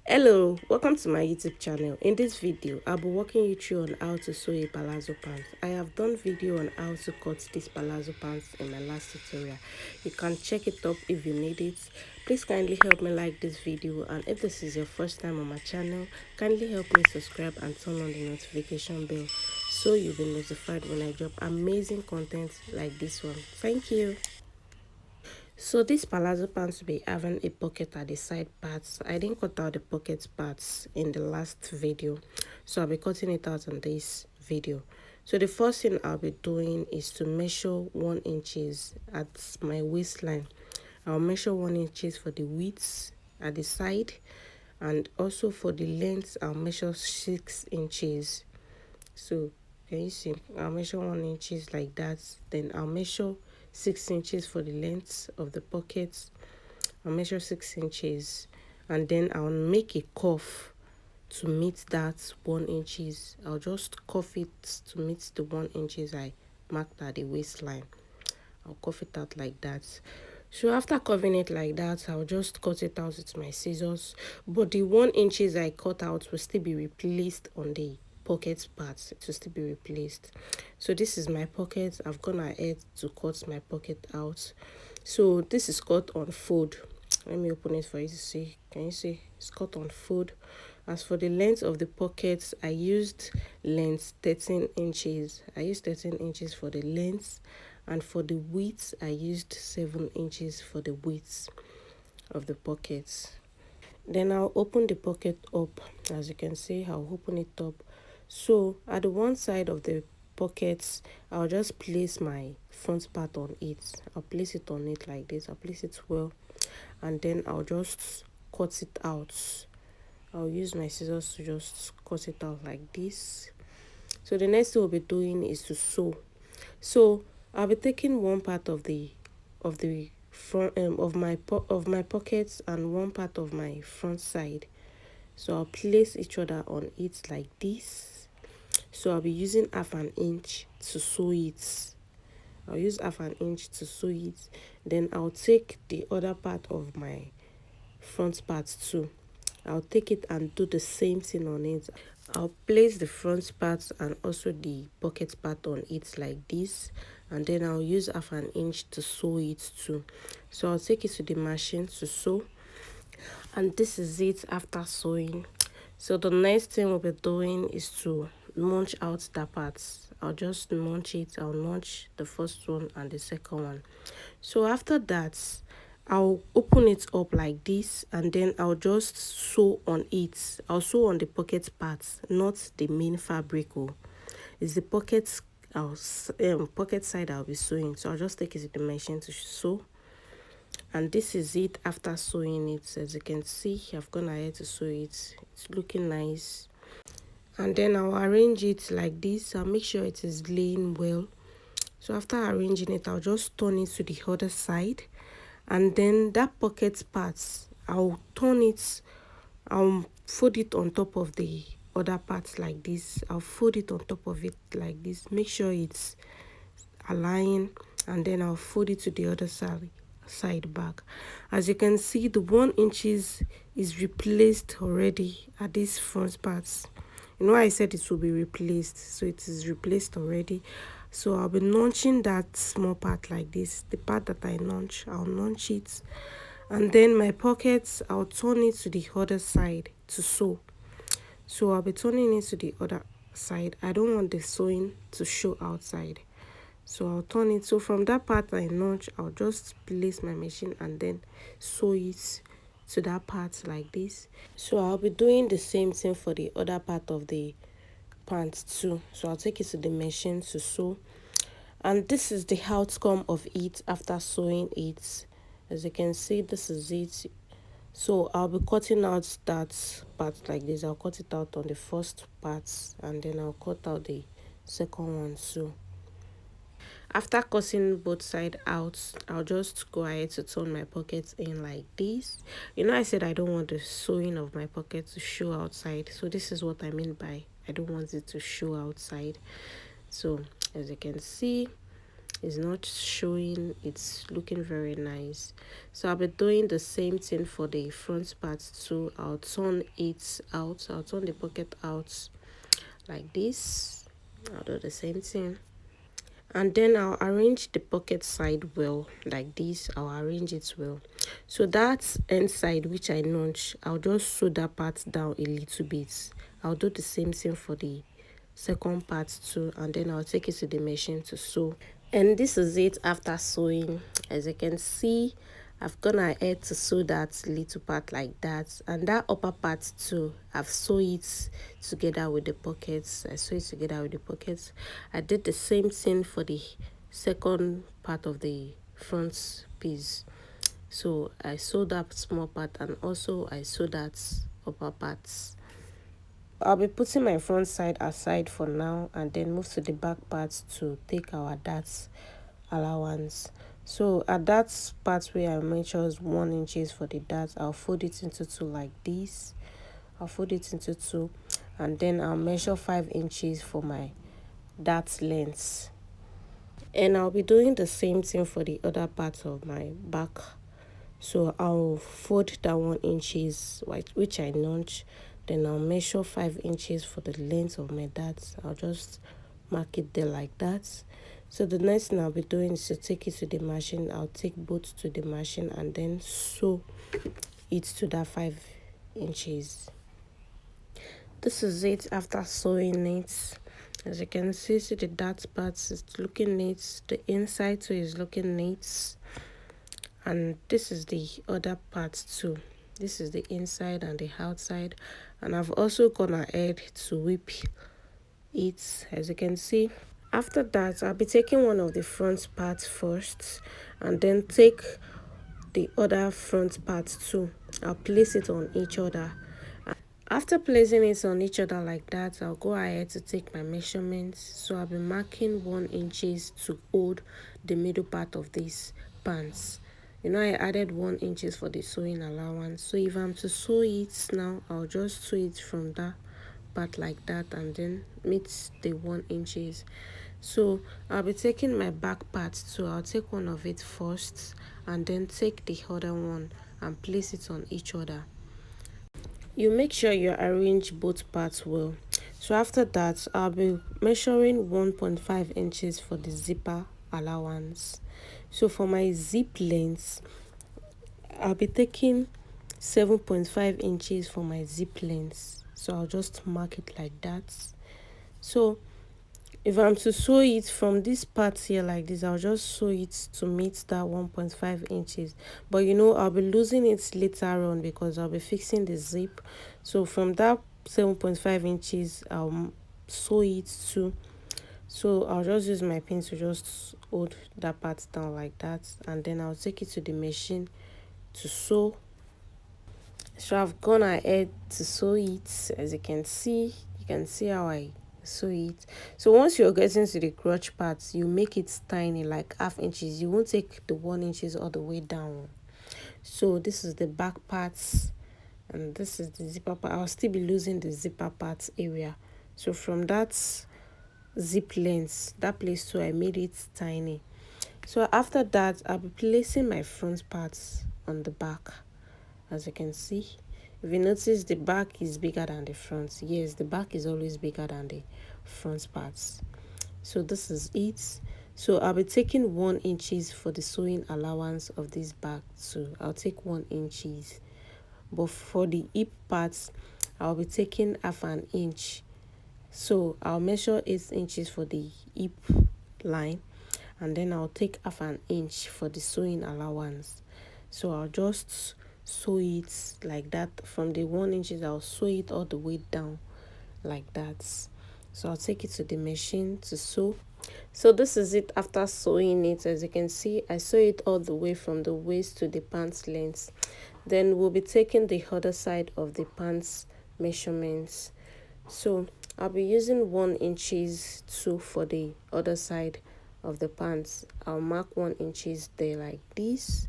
Hello, welcome to my YouTube channel. In this video, I'll be walking you through on how to sew a palazzo pants. I have done video on how to cut this palazzo pants in my last tutorial. You can check it up if you need it. Please kindly help me like this video, and if this is your first time on my channel, kindly help me subscribe and turn on the notification bell so you'll be notified when I drop amazing content like this one. Thank you. So this palazzo pants will be having a pocket at the side parts. I didn't cut out the pocket parts in the last video, so I'll be cutting it out on this video. So the first thing I'll be doing is to measure 1 inches at my waistline. I'll measure 1 inches for the width at the side, and also for the length I'll measure 6 inches. So can you see? I'll measure 1 inches like that. Then I'll measure 6 inches for the length of the pockets. I'll measure 6 inches, and then I'll make a cuff to meet that 1 inches. I'll just cuff it to meet the 1 inches I marked at the waistline. I'll cuff it out like that. So after covering it like that, I'll just cut it out with my scissors, but the 1 inches I cut out will still be replaced on the pocket parts. It will still be replaced. So this is my pocket. I've gone ahead to cut my pocket out. So this is cut on fold. Let me open it for you to see. Can you see? It's cut on fold. As for the length of the pockets, I used length 13 inches. I used 13 inches for the length, and for the width I used 7 inches for the width of the pockets. Then I'll open the pocket up. As you can see, I'll open it up. So at the one side of the pockets, I'll just place my front part on it. I'll place it on it like this. I'll place it well, and then I'll just cut it out. I'll use my scissors to just cut it out like this. So the next thing we'll be doing is to sew. So I'll be taking one part of the front of my pockets and one part of my front side. So I'll place each other on it like this. So I'll be using half an inch to sew it. I'll use half an inch to sew it. Then I'll take the other part of my front part too. I'll take it and do the same thing on it. I'll place the front part and also the pocket part on it like this, and then I'll use half an inch to sew it too. So I'll take it to the machine to sew, and this is it after sewing. So the next thing we'll be doing is to munch out the parts. I'll just munch it. I'll munch the first one and the second one. So after that, I'll open it up like this, and then I'll just sew on it. I'll sew on the pocket parts, not the main fabric. It's the pockets. Pocket side I'll be sewing. So I'll just take it to the machine to sew. And this is it after sewing it. As you can see, I've gone ahead to sew it. It's looking nice. And then I'll arrange it like this. I'll make sure it is laying well. So after arranging it, I'll just turn it to the other side, and then that pocket part, I'll turn it, I'll fold it on top of the other parts like this. I'll fold it on top of it like this. Make sure it's aligned, and then I'll fold it to the other side back. As you can see, the 1 inches is replaced already at these front parts. You know, I said it will be replaced, so it is replaced already. So I'll be notching that small part like this. The part that I notch, I'll notch it, and then my pockets, I'll turn it to the other side to sew. So I'll be turning it to the other side. I don't want the sewing to show outside, so I'll turn it. So from that part I notch, I'll just place my machine and then sew it to that part like this. So I'll be doing the same thing for the other part of the pants too. So I'll take it to the machine to sew, and this is the outcome of it after sewing it. As you can see, this is it. So I'll be cutting out that part like this. I'll cut it out on the first part, and then I'll cut out the second one too. After cutting both sides out, I'll just go ahead to turn my pockets in like this. You know, I said I don't want the sewing of my pocket to show outside. So this is what I mean by I don't want it to show outside. So as you can see, It's not showing, it's looking very nice. So I'll be doing the same thing for the front part too. I'll turn it out, I'll turn the pocket out like this. I'll do the same thing, and then I'll arrange the pocket side well like this. I'll arrange it well. So that inside which I notch, I'll just sew that part down a little bit. I'll do the same thing for the second part too, and then I'll take it to the machine to sew. And this is it after sewing. As you can see, I've gone ahead to sew that little part like that, and that upper part too, I've sew it together with the pockets. I sew it together with the pockets. I did the same thing for the second part of the front piece. So I sewed that small part, and also I sewed that upper parts. I'll be putting my front side aside for now, and then move to the back part to take our dart allowance. So at that part where I measures 1 inches for the dart, I'll fold it into two like this. I'll fold it into two, and then I'll measure 5 inches for my dart length. And I'll be doing the same thing for the other part of my back. So I'll fold that 1 inches which I notch. Then I'll measure 5 inches for the length of my dart. I'll just mark it there like that. So the next thing I'll be doing is to take it to the machine. I'll take both to the machine and then sew it to that 5 inches. This is it after sewing it. As you can see the dart parts is looking neat. The inside too is looking neat. And this is the other part too. This is the inside and the outside, and I've also gone ahead to whip it, as you can see. After that, I'll be taking one of the front parts first, and then take the other front part too. I'll place it on each other. After placing it on each other like that, I'll go ahead to take my measurements. So I'll be marking 1 inches to hold the middle part of this pants. You know, I added 1 inches for the sewing allowance. So if I'm to sew it now, I'll just sew it from that part like that, and then meet the 1 inches. So I'll be taking my back part too. I'll take one of it first, and then take the other one and place it on each other. You make sure you arrange both parts well. So after that, I'll be measuring 1.5 inches for the zipper allowance. So for my zip length, I'll be taking 7.5 inches for my zip length. So I'll just mark it like that. So if I'm to sew it from this part here like this, I'll just sew it to meet that 1.5 inches. But you know, I'll be losing it later on because I'll be fixing the zip. So from that 7.5 inches, I'll sew it too. So I'll just use my pin to just hold that part down like that, and then I'll take it to the machine to sew. So I've gone ahead to sew it. As you can see how I sew it. So once you're getting to the crotch part, you make it tiny, like half inches. You won't take the 1 inches all the way down. So this is the back parts, and this is the zipper part. I'll still be losing the zipper part area. So from that zip length, that place too, I made it tiny. So after that, I'll be placing my front parts on the back. As you can see, if you notice, the back is bigger than the front. Yes, the back is always bigger than the front parts. So this is it. So I'll be taking 1 inches for the sewing allowance of this back too. I'll take 1 inches, but for the hip parts, I'll be taking half an inch. So I'll measure 8 inches for the hip line, and then I'll take half an inch for the sewing allowance. So I'll just sew it like that. From the 1 inches, I'll sew it all the way down like that. So I'll take it to the machine to sew. So this is it after sewing it. As you can see, I sew it all the way from the waist to the pants length. Then we'll be taking the other side of the pants measurements. So I'll be using 1 inches too for the other side of the pants. I'll mark 1 inches there like this.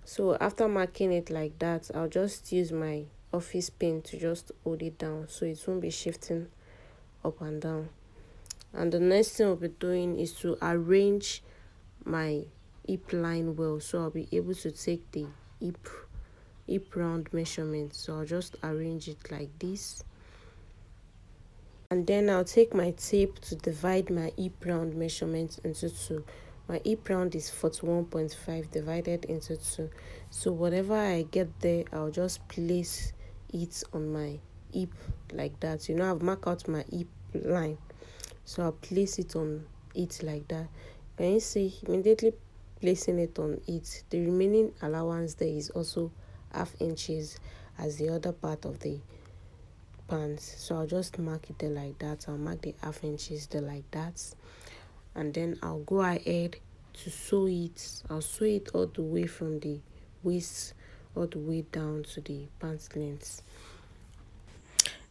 So after marking it like that, I'll just use my office pin to just hold it down so it won't be shifting up and down. And the next thing I'll be doing is to arrange my hip line well, so I'll be able to take the hip round measurement. So I'll just arrange it like this, and then I'll take my tape to divide my hip round measurement into two. My hip round is 41.5 divided into two, so whatever I get there, I'll just place it on my hip like that. I've marked out my hip line, so I'll place it on it like that. Can you see, immediately placing it on it, the remaining allowance there is also half inches as the other part of the pants. So I'll just mark it there like that. I'll mark the half inches there like that, and then I'll go ahead to sew it. I'll sew it all the way from the waist all the way down to the pants length.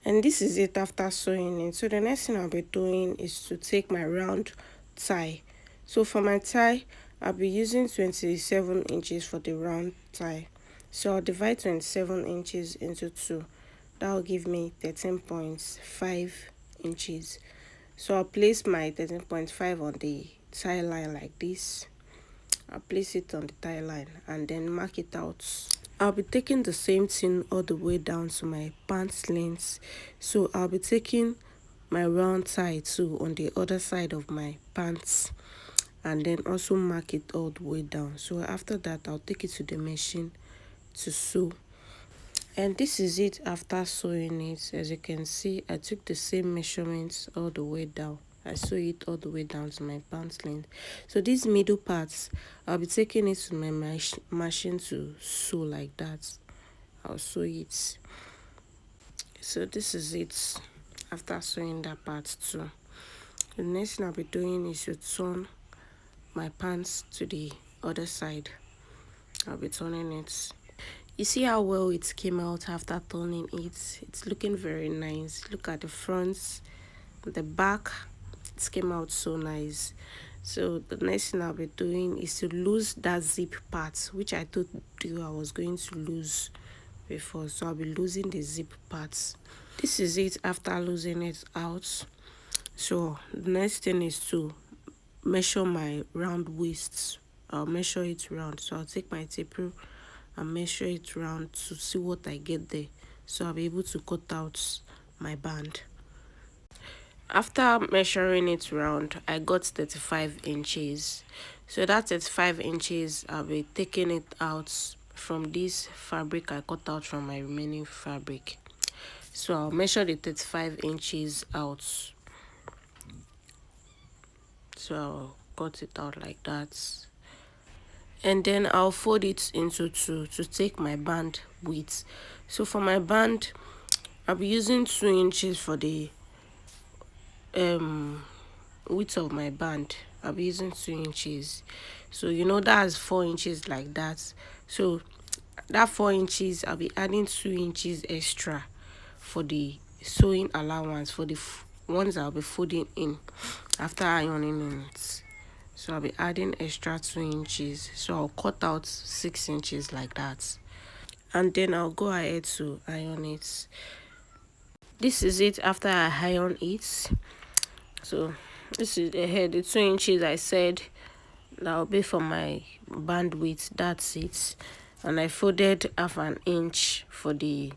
And this is it after sewing it. So the next thing I'll be doing is to take my round tie. So for my tie, I'll be using 27 inches for the round tie. So I'll divide 27 inches into two. That will give me 13.5 inches. So I'll place my 13.5 on the tie line like this. I'll place it on the tie line and then mark it out. I'll be taking the same thing all the way down to my pants length. So I'll be taking my round tie too on the other side of my pants, and then also mark it all the way down. So after that, I'll take it to the machine to sew. And this is it after sewing it. As you can see, I took the same measurements all the way down. I sew it all the way down to my pants length. So these middle parts, I'll be taking it to my machine to sew like that. I'll sew it. So this is it after sewing that part too. The next thing I'll be doing is to turn my pants to the other side. I'll be turning it. You see how well it came out after turning it? It's looking very nice. Look at the front, the back. It came out so nice. So the next thing I'll be doing is to lose that zip part, which I told you I was going to lose before. So I'll be losing the zip parts. This is it after losing it out. So the next thing is to measure my round waist. I'll measure it round. So I'll take my tape rule and measure it round to see what I get there, so I'll be able to cut out my band. After measuring it round, I got 35 inches. So that 35 inches, I'll be taking it out from this fabric I cut out from my remaining fabric. So I'll measure the 35 inches out. So I'll cut it out like that. And then I'll fold it into two to take my band width. So for my band, I'll be using 2 inches for the width of my band. I'll be using 2 inches. So that's 4 inches like that. So that 4 inches, I'll be adding 2 inches extra for the sewing allowance for the ones I'll be folding in after ironing it. So I'll be adding extra 2 inches. So I'll cut out 6 inches like that. And then I'll go ahead to iron it. This is it after I iron it. So this is the 2 inches I said that will be for my band width. That's it. And I folded half an inch for the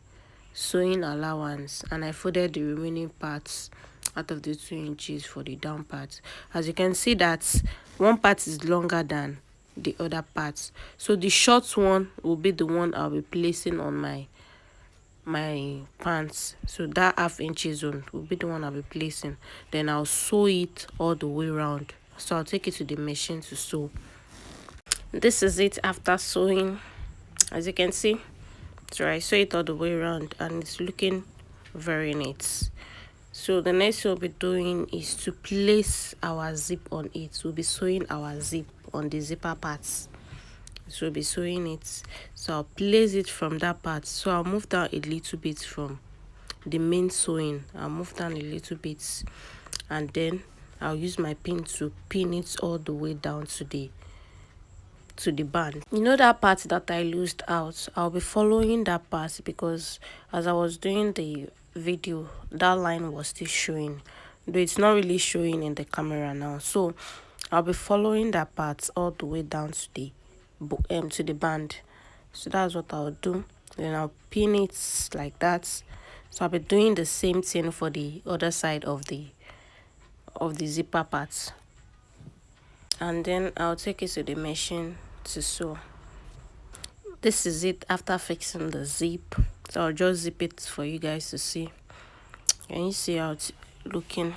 sewing allowance, and I folded the remaining parts out of the 2 inches for the down part. As you can see that one part is longer than the other parts, so the short one will be the one I'll be placing on my pants. So that half inches one will be the one I'll be placing. Then I'll sew it all the way around. So I'll take it to the machine to sew. This is it after sewing. As you can see, so I sew it all the way around and it's looking very neat. So the next thing we'll be doing is to place our zip on it. We'll be sewing our zip on the zipper parts. So we'll be sewing it. So I'll place it from that part. So I'll move down a little bit from the main sewing. I'll move down a little bit, and then I'll use my pin to pin it all the way down to the band. That part that I loosed out, I'll be following that part because as I was doing the video, that line was still showing. though it's not really showing in the camera now. So I'll be following that part all the way down to the band. So that's what I'll do. Then I'll pin it like that. So I'll be doing the same thing for the other side of the zipper part. And then I'll take it to the machine to sew. This is it after fixing the zip. So I'll just zip it for you guys to see. Can you see how it's looking?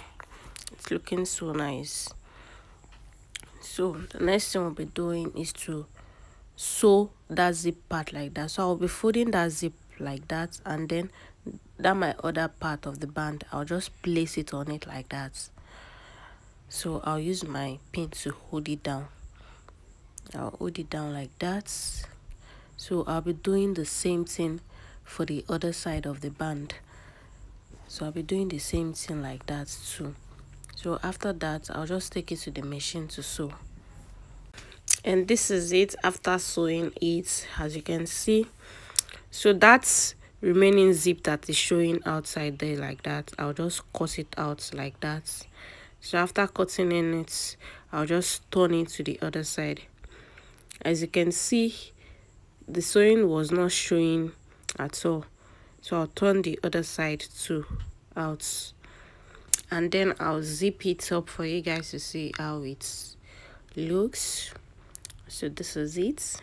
It's looking so nice. So the next thing we'll be doing is to sew that zip part like that. So I'll be folding that zip like that, and then that my other part of the band, I'll just place it on it like that. So I'll use my pin to hold it down. I'll hold it down like that. So I'll be doing the same thing for the other side of the band. So I'll be doing the same thing like that too. So after that, I'll just take it to the machine to sew. And this is it after sewing it, as you can see. So that's remaining zip that is showing outside there like that, I'll just cut it out like that. So after cutting in it, I'll just turn it to the other side. As you can see, the sewing was not showing at all, so I'll turn the other side too out, and then I'll zip it up for you guys to see how it looks. So this is it.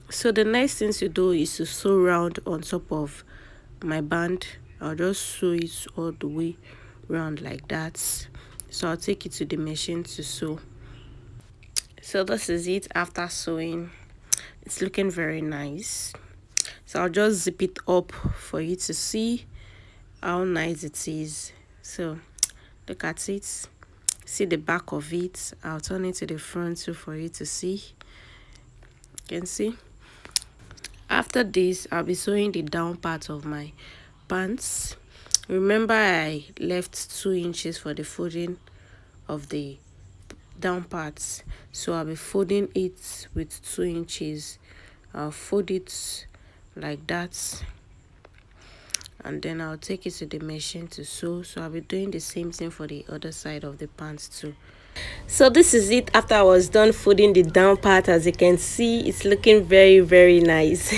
So the next thing to do is to sew round on top of my band. I'll just sew it all the way round like that. So I'll take it to the machine to sew. So this is it after sewing. It's looking very nice. So I'll just zip it up for you to see how nice it is. So look at it. See the back of it. I'll turn it to the front too for you to see. You can see. After this, I'll be sewing the down part of my pants. Remember, I left 2 inches for the folding of the down parts, so I'll be folding it with 2 inches. I'll fold it like that, and then I'll take it to the machine to sew. So I'll be doing the same thing for the other side of the pants too. So this is it after I was done folding the down part. As you can see, it's looking very nice.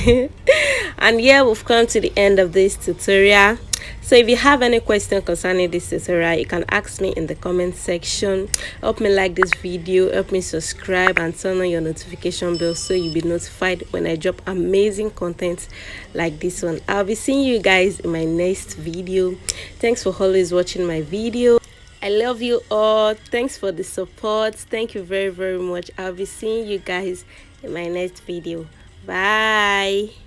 And yeah, we've come to the end of this tutorial. So if you have any question concerning this tutorial, you can ask me in the comment section. Help me like this video, help me subscribe, and turn on your notification bell so you'll be notified when I drop amazing content like this one. I'll be seeing you guys in my next video. Thanks for always watching my video. I love you all. Thanks for the support. Thank you very much. I'll be seeing you guys in my next video. Bye.